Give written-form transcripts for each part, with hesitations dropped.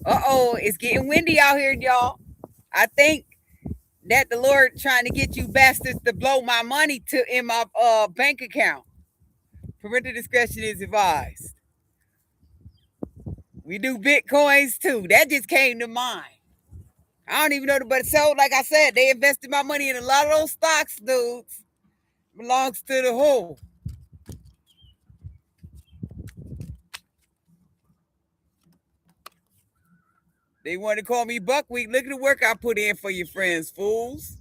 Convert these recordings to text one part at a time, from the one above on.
Uh-oh, it's getting windy out here, y'all. I think that the Lord trying to get you bastards to blow my money to in my bank account. Parental discretion is advised. We do bitcoins too. That just came to mind. I don't even know, but so like I said, they invested my money in a lot of those stocks, dudes. Belongs to the whole. They want to call me Buckwheat. Look at the work I put in for your friends, fools.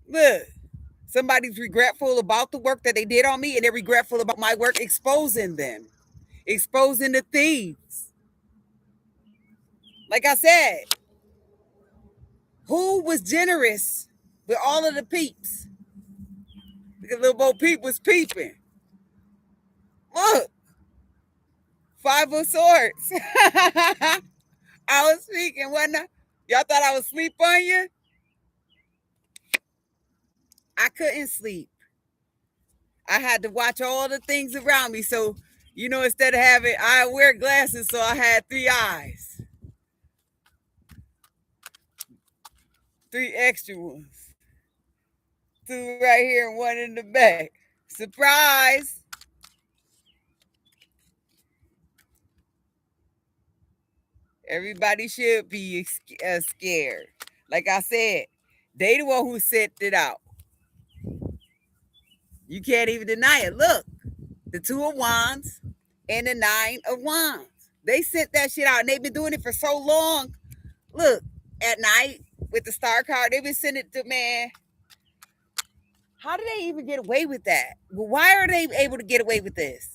Look, somebody's regretful about the work that they did on me, and they're regretful about my work exposing them, exposing the thieves. Like I said, who was generous with all of the peeps? Because little Bo Peep was peeping. Look, Five of Swords. I was speaking, wasn't I? Y'all thought I was asleep on you? I couldn't sleep. I had to watch all the things around me. So, instead of having, I wear glasses, so I had three eyes, three extra ones, two right here and one in the back. Surprise! Everybody should be scared. Like I said, they the one who set it out. You can't even deny it. Look, the Two of Wands and the Nine of Wands. They sent that shit out, and they've been doing it for so long. Look, at night with the star card, they've been sending it to man. How do they even get away with that? Why are they able to get away with this?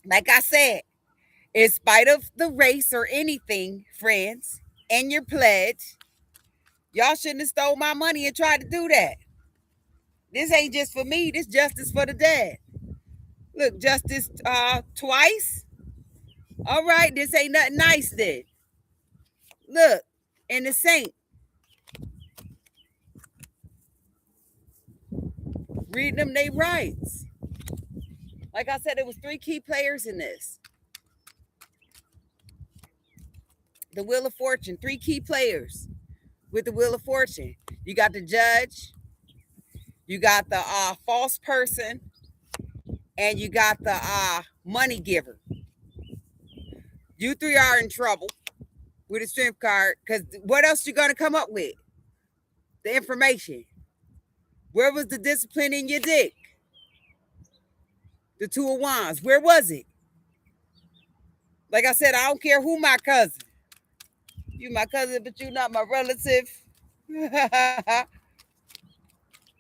Like I said, in spite of the race or anything, friends, and your pledge, y'all shouldn't have stole my money and tried to do that. This ain't just for me. This justice for the dead. Look, justice twice. All right, this ain't nothing nice then. Look, and the saint. Reading them they rights. Like I said, there was three key players in this. The Wheel of Fortune, three key players with the Wheel of Fortune. You got the judge, you got the false person, and you got the money giver. You three are in trouble with a strength card because what else you gonna come up with? The information. Where was the discipline in your dick? The Two of Wands. Where was it? Like I said, I don't care who my cousin. You my cousin, but you not my relative.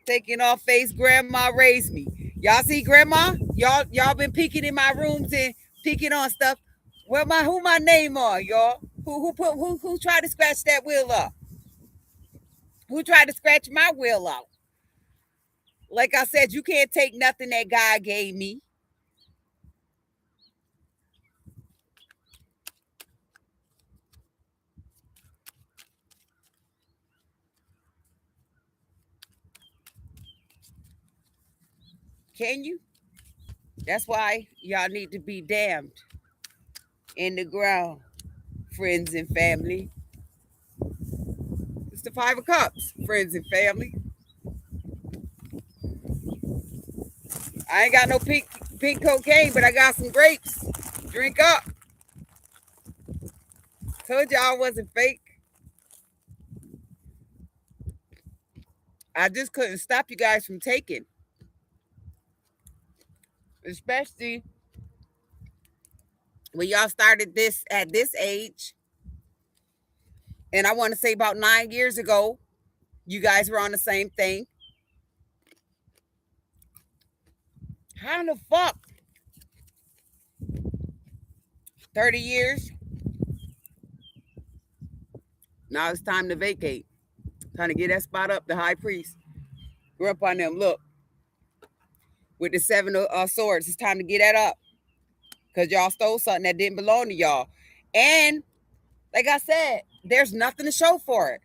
Taking off face, grandma raised me. Y'all see grandma? Y'all been peeking in my rooms and peeking on stuff. Who my name on, y'all? Who tried to scratch that wheel up? Who tried to scratch my wheel out? Like I said, you can't take nothing that God gave me. Can you? That's why y'all need to be damned in the ground, friends and family. It's the Five of Cups, friends and family. I ain't got no pink cocaine, but I got some grapes. Drink up. Told y'all I wasn't fake. I just couldn't stop you guys from taking, especially when y'all started this at this age. And I want to say about 9 years ago, you guys were on the same thing. How in the fuck? 30 years? Now it's time to vacate. Trying to get that spot up, the high priest. Grew up on them. Look, with the Seven of Swords, it's time to get that up. Because y'all stole something that didn't belong to y'all. And like I said, there's nothing to show for it.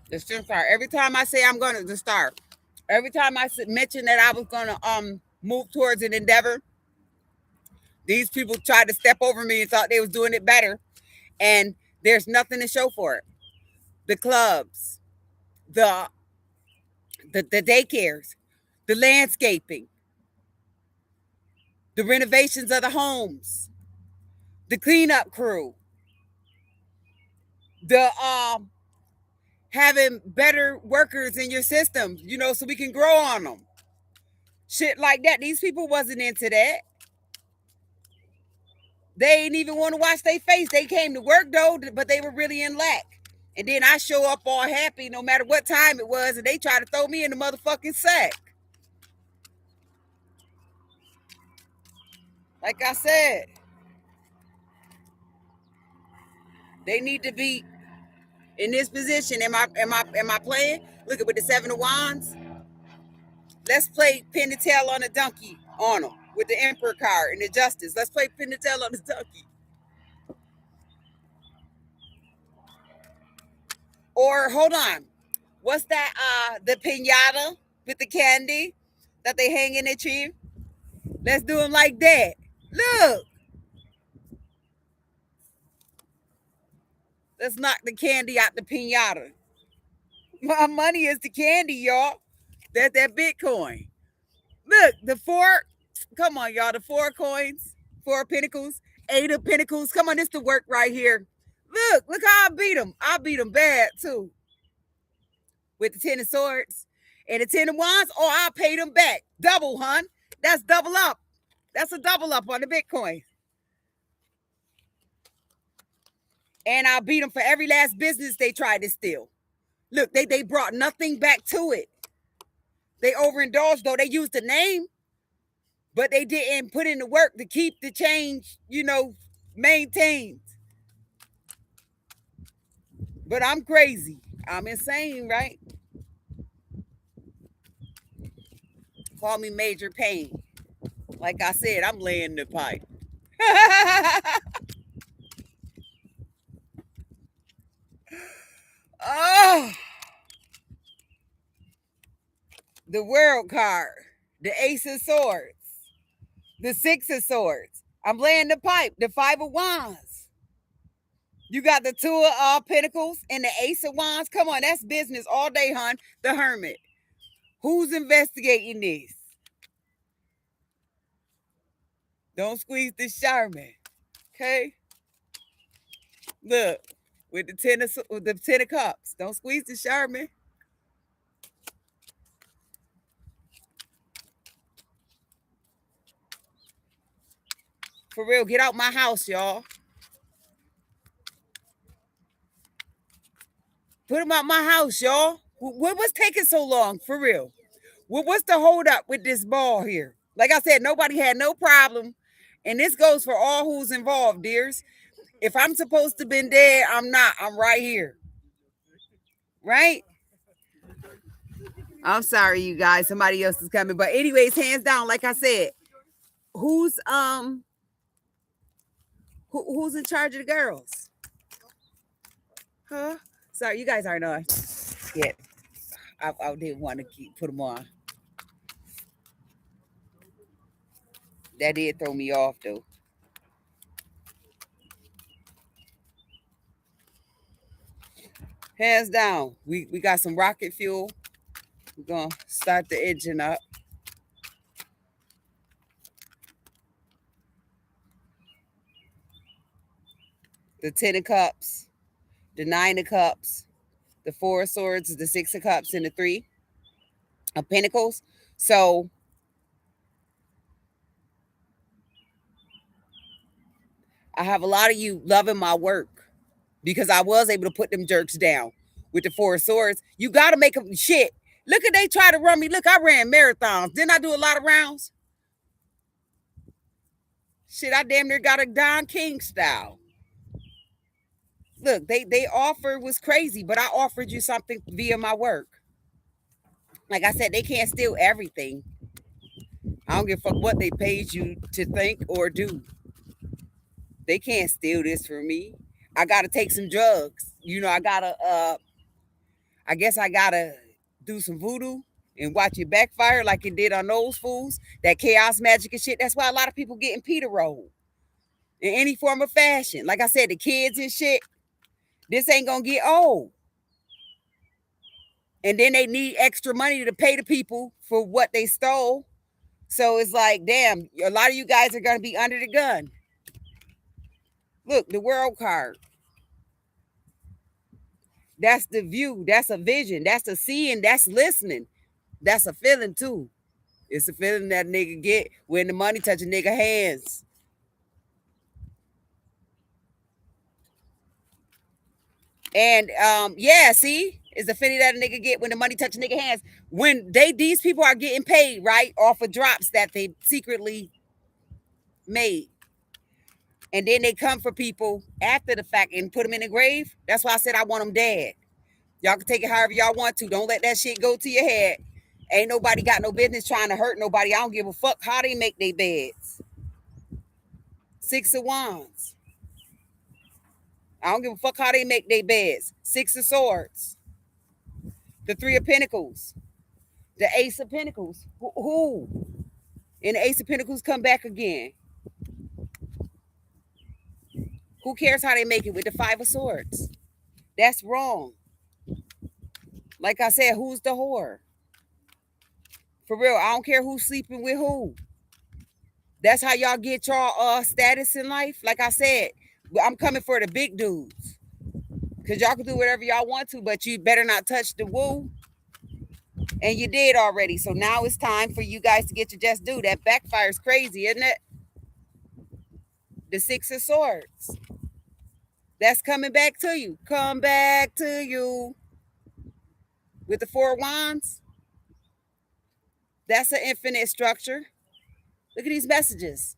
The star. Every time I say I'm gonna the star. Every time I mention that I was gonna move towards an endeavor, these people tried to step over me and thought they was doing it better, and there's nothing to show for it. The clubs, the the daycares, the landscaping, the renovations of the homes, the cleanup crew, the having better workers in your system, so we can grow on them. Shit like that. These people wasn't into that. They ain't even want to wash their face. They came to work though, but they were really in lack. And then I show up all happy no matter what time it was, and they try to throw me in the motherfucking sack. Like I said, they need to be in this position. Am I playing? Look at with the 7 of Wands. Let's play pin the tail on the donkey on them with the Emperor card and the Justice. Let's play pin the tail on the donkey. Or hold on, what's that? The pinata with the candy that they hang in the tree. Let's do them like that. Look, let's knock the candy out the pinata. My money is the candy, y'all. That's that Bitcoin. Look, the 4. Come on, y'all. The 4 coins, 4 pentacles, 8 of pentacles. Come on, this to work right here. Look how I beat them. I beat them bad too. With the 10 of swords and the 10 of wands. Oh, I'll pay them back. Double, hun. That's double up. That's a double up on the Bitcoin. And I'll beat them for every last business they tried to steal. Look, they brought nothing back to it. They overindulged, though. They used the name, but they didn't put in the work to keep the change, maintained. But I'm crazy. I'm insane, right? Call me Major Pain. Like I said, I'm laying the pipe. Oh, the World card, the Ace of Swords, the 6 of Swords. I'm laying the pipe, the 5 of Wands. You got the 2 of Pentacles and the Ace of Wands. Come on, that's business all day, hon. The Hermit. Who's investigating this? Don't squeeze the Charmin. Okay? Look, with the 10 of Cups. Don't squeeze the Charmin. For real, get out my house, y'all. Put them out my house, y'all. What's taking so long? For real. What's the hold up with this ball here? Like I said, nobody had no problem. And this goes for all who's involved, dears. If I'm supposed to have been dead, I'm not. I'm right here. Right? I'm sorry, you guys. Somebody else is coming. But anyways, hands down, like I said, who's in charge of the girls? Huh? Sorry, you guys aren't on. Yeah. I didn't want to put them on. That did throw me off though. Hands down. We got some rocket fuel. We're gonna start the engine up. The 10 of Cups, the 9 of Cups, the 4 of Swords, the 6 of Cups, and the 3 of Pentacles. So I have a lot of you loving my work because I was able to put them jerks down with the 4 of Swords. You got to make them shit. Look at they try to run me. Look, I ran marathons. Didn't I do a lot of rounds? Shit, I damn near got a Don King style. Look, they offer was crazy, but I offered you something via my work. Like I said, they can't steal everything. I don't give a fuck what they paid you to think or do. They can't steal this from me. I gotta take some drugs. I I guess I gotta do some voodoo and watch it backfire like it did on those fools. That chaos magic and shit. That's why a lot of people getting Peter rolled in any form of fashion. Like I said, the kids and shit. This ain't gonna get old. And then they need extra money to pay the people for what they stole. So it's like, damn, a lot of you guys are gonna be under the gun. Look, the world card. That's the view. That's a vision. That's a seeing. That's listening. That's a feeling too. It's a feeling that nigga get when the money touch a nigga hands. And yeah, see, it's the feeling that a nigga get when the money touch a nigga hands. When these people are getting paid, right, off of drops that they secretly made. And then they come for people after the fact and put them in the grave. That's why I said I want them dead. Y'all can take it however y'all want to. Don't let that shit go to your head. Ain't nobody got no business trying to hurt nobody. I don't give a fuck how they make their beds. 6 of Wands. I don't give a fuck how they make their beds. 6 of Swords. The 3 of Pentacles. The Ace of Pentacles. Who? And the Ace of Pentacles come back again. Who cares how they make it with the 5 of Swords? That's wrong. Like I said, who's the whore? For real, I don't care who's sleeping with who. That's how y'all get y'all status in life. Like I said, I'm coming for the big dudes. Because y'all can do whatever y'all want to, but you better not touch the woo. And you did already. So now it's time for you guys to get your just due. That backfire's crazy, isn't it? The 6 of Swords. That's coming back to you. Come back to you. With the 4 of Wands. That's an infinite structure. Look at these messages.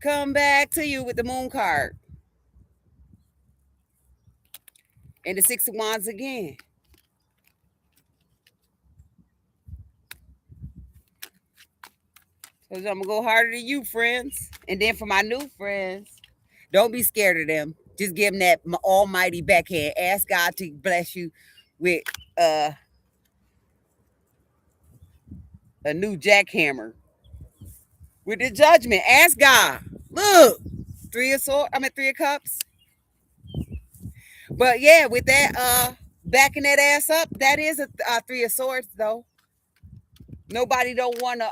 Come back to you with the Moon card. And the 6 of Wands again. So I'm going to go harder than you, friends. And then for my new friends, don't be scared of them. Just give them that almighty backhand. Ask God to bless you with a new jackhammer. With the Judgment. Ask God. Look. 3 of Cups. But yeah, with that backing that ass up, that is a 3 of Swords though. Nobody don't want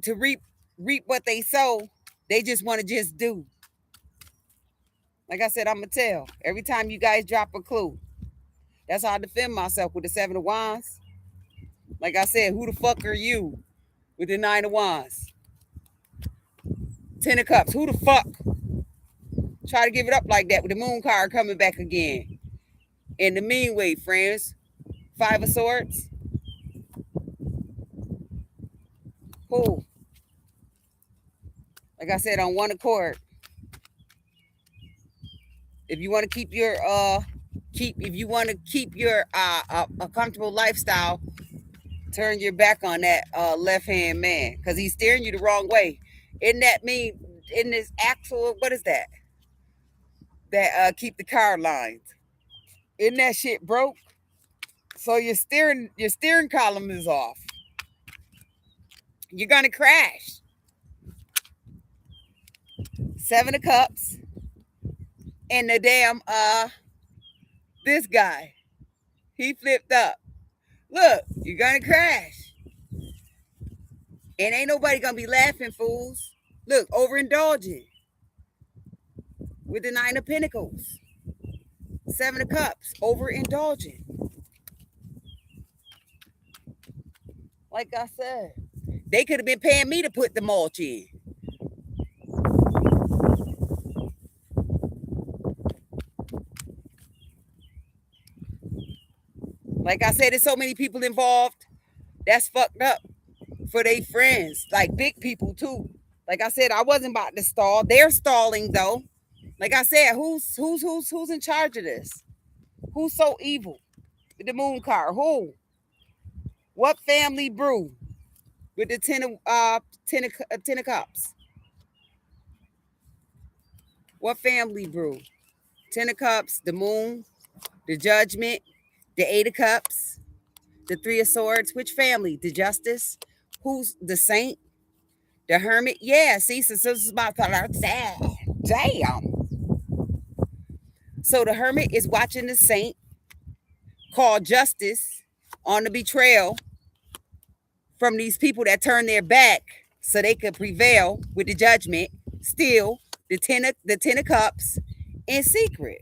to reap what they sow. They just want to just do. Like I said, I'm gonna tell. Every time you guys drop a clue. That's how I defend myself with the 7 of Wands. Like I said, who the fuck are you? With the 9 of Wands. 10 of Cups. Who the fuck? Try to give it up like that with the Moon card coming back again. In the mean way, friends. 5 of Swords. Who? Like I said, on one accord. If you want to keep your a comfortable lifestyle, turn your back on that left-hand man because he's steering you the wrong way. Isn't that mean? In this actual, what is that? That keep the car lines. Isn't that shit broke? So your steering column is off. You're gonna crash. 7 of Cups. And the damn this guy. He flipped up. Look, you're gonna crash. And ain't nobody gonna be laughing, fools. Look, overindulging. With the 9 of Pentacles. 7 of Cups. Overindulging. Like I said, they could have been paying me to put the mulch in. Like I said, there's so many people involved. That's fucked up for their friends. Like big people too. Like I said, I wasn't about to stall. They're stalling though. Like I said, who's in charge of this? Who's so evil? With the Moon card. Who? What family brew? With the 10 of Cups. What family brew? 10 of Cups, the Moon, The Judgment, the Eight of Cups, the Three of Swords. Which family? The Justice. Who's the Saint? The Hermit. Yeah, see, so this is about damn. So the Hermit is watching the Saint call justice on the betrayal from these people that turn their back so they could prevail with the Judgment. Still, the ten of cups in secret.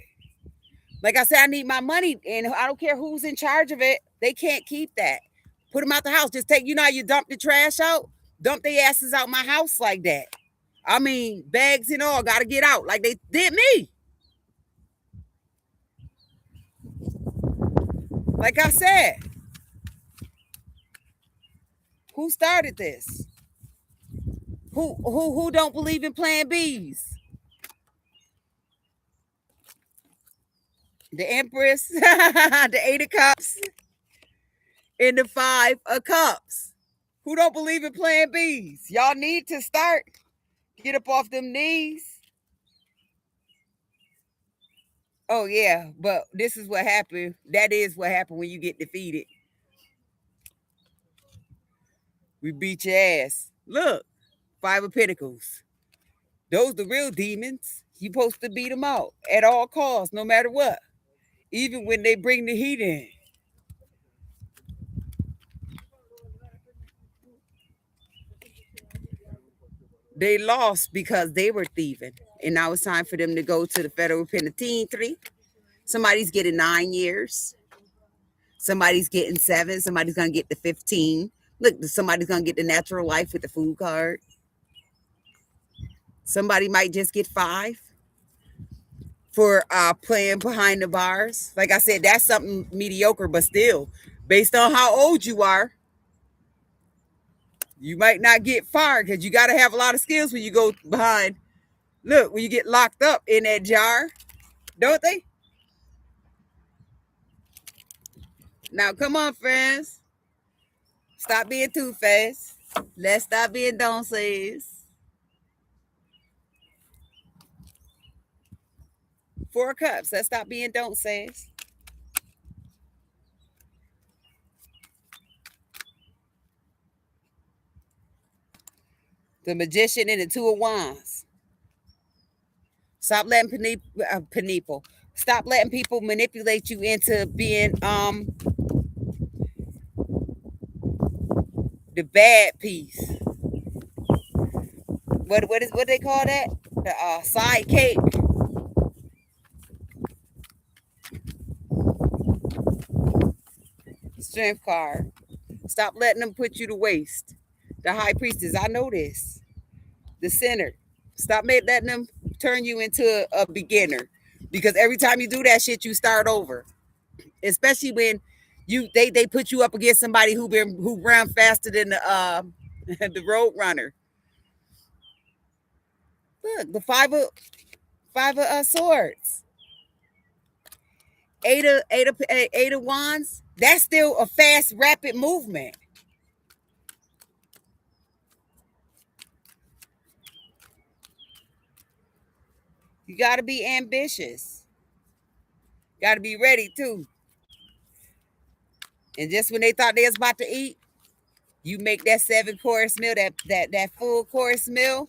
Like I said, I need my money, and I don't care who's in charge of it. They can't keep that. Put them out the house. Just take, you know how you dump the trash out? Dump their asses out my house like that. I mean, bags and all, gotta get out like they did me. Like I said, who started this? Who don't believe in Plan Bs? The Empress, the Eight of Cups, and the Five of Cups. Who don't believe in Plan Bs? Y'all need to start. Get up off them knees. Oh yeah, but this is what happened. That is what happened when you get defeated. We beat your ass. Look, Five of Pentacles. Those the real demons. You supposed to beat them out at all costs, no matter what. Even when they bring the heat in. They lost because they were thieving. And now it's time for them to go to the federal penitentiary. Somebody's getting 9 years. Somebody's getting 7. Somebody's going to get the 15. Look, somebody's going to get the natural life with the food card. Somebody might just get 5 for playing behind the bars. Like I said, that's something mediocre, but still, based on how old you are, you might not get fired because you got to have a lot of skills when you go behind. Look, when you get locked up in that jar, don't they? Now, come on, friends. Stop being two-faced. Let's stop being don't says. 4 cups. Let's stop being don't says. The Magician and the Two of Wands. Stop letting people. Stop letting people manipulate you into being the bad piece. What they call that? The sidekick. Strength card. Stop letting them put you to waste. The High Priestess. I know this. The Sinner. Stop letting them turn you into a beginner. Because every time you do that shit, you start over. Especially when they put you up against somebody who ran faster than the road runner. Look, the five of swords. Eight of wands. That's still a fast, rapid movement. You got to be ambitious. Got to be ready too. And just when they thought they was about to eat, you make that 7-course meal, that full course meal.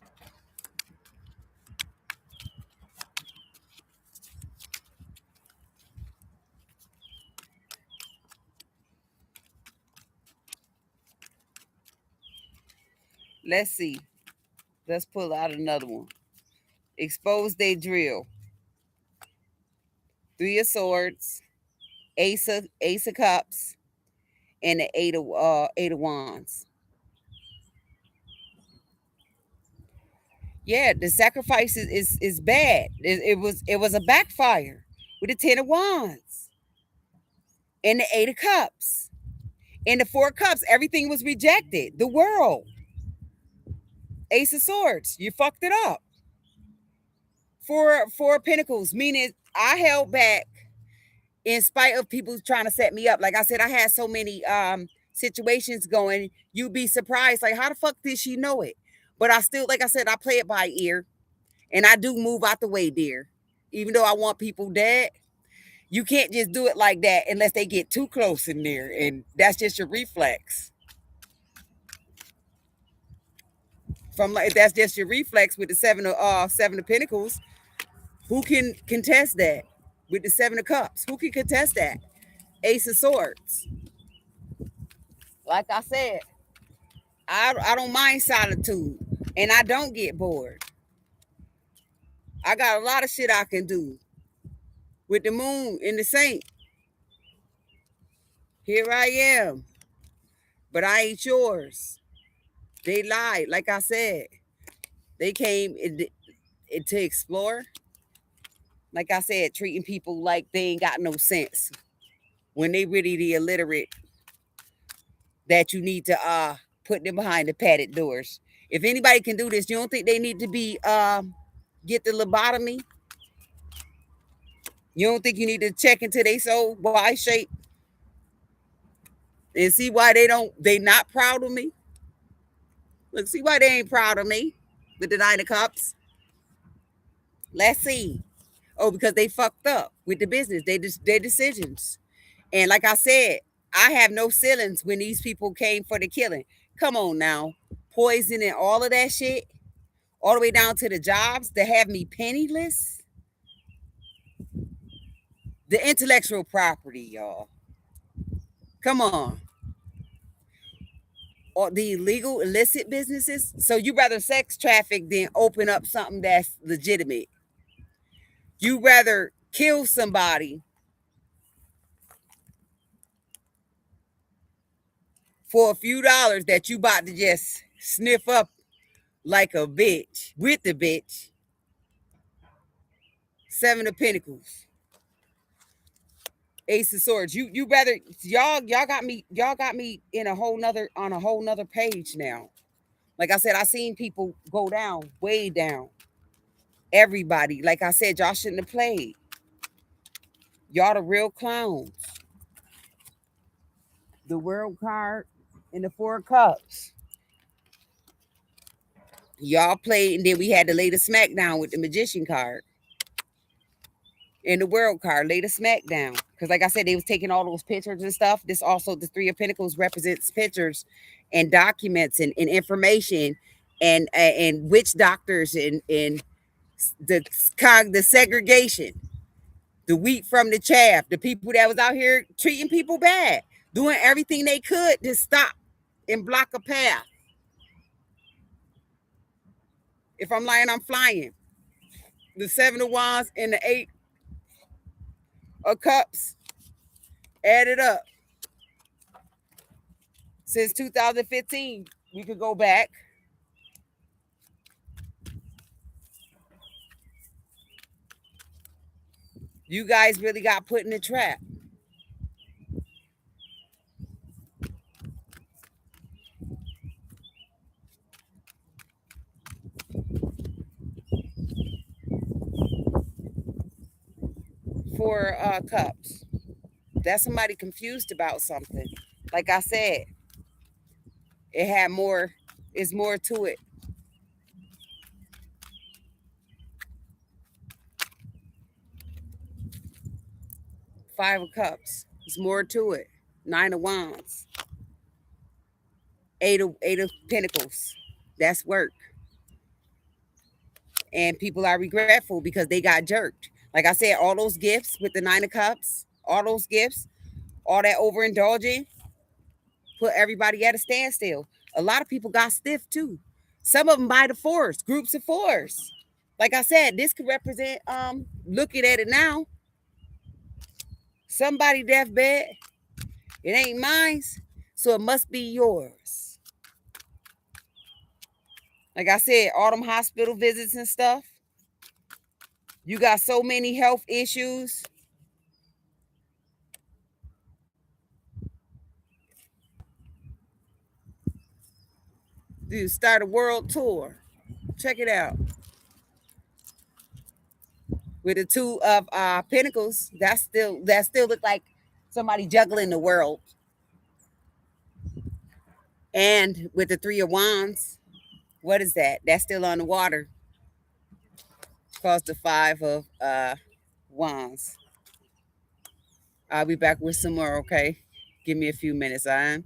Let's see. Let's pull out another one. Expose they drill. 3 of swords, ace of cups, and the eight of wands. Yeah, the sacrifice is bad. It was a backfire with the 10 of wands and the 8 of cups and the 4 cups. Everything was rejected. The world. Ace of swords. You fucked it up. Four pentacles, meaning I held back in spite of people trying to set me up. Like I said, I had so many situations going. You'd be surprised, like, how the fuck did she know it? But I still, like I said, I play it by ear, and I do move out the way, dear. Even though I want people dead, You can't just do it like that unless they get too close in there, and that's just your reflex. From like that's just your reflex with the seven of pentacles. Who can contest that? With the seven of cups, who can contest that? Ace of swords. Like I said, I don't mind solitude, and I don't get bored. I got a lot of shit I can do. With the moon in the saint, here I am, but I ain't yours. They lied. Like I said, they came to explore. Like I said, treating people like they ain't got no sense when they really the illiterate that you need to put them behind the padded doors. If anybody can do this, you don't think they need to be get the lobotomy? You don't think you need to check into their soul why shape and see why they not proud of me? Look, see why they ain't proud of me with the nine of cups. Let's see. Oh, because they fucked up with the business, their decisions. And like I said, I have no ceilings when these people came for the killing. Come on now. Poison and all of that shit, all the way down to the jobs that have me penniless. The intellectual property, y'all. Come on. Or the illegal, illicit businesses. So you rather sex traffic than open up something that's legitimate. You rather kill somebody for a few dollars that you about to just sniff up like a bitch with the bitch. Seven of Pentacles. Ace of Swords. You rather y'all got me in a whole nother on a whole nother page now. Like I said, I seen people go down, way down. Everybody, like I said, y'all shouldn't have played. Y'all the real clowns. The World card and the Four of Cups. Y'all played, and then we had to lay the smackdown with the Magician card. And the World card, lay the smackdown. Because like I said, they was taking all those pictures and stuff. This also, the Three of Pentacles represents pictures and documents and information and witch doctors and the segregation, the wheat from the chaff, the people that was out here treating people bad, doing everything they could to stop and block a path. If I'm lying, I'm flying. The Seven of Wands and the Eight of Cups added up. Since 2015, we could go back. You guys really got put in a trap. Four Cups. That's somebody confused about something. Like I said, it had more, it's more to it. Five of Cups. There's more to it. Nine of Wands. Eight of Pentacles. That's work. And people are regretful because they got jerked. Like I said, all those gifts with the Nine of Cups, all those gifts, all that overindulging, put everybody at a standstill. A lot of people got stiff too. Some of them by the fours, groups of fours. Like I said, this could represent looking at it now. Somebody deathbed. It ain't mine, so it must be yours. Like I said, all them hospital visits and stuff. You got so many health issues. Dude, start a world tour. Check it out. With the Two of Pentacles, that still look like somebody juggling the world. And with the Three of Wands, what is that? That's still on the water. It's called the Five of Wands. I'll be back with some more, okay? Give me a few minutes, all right?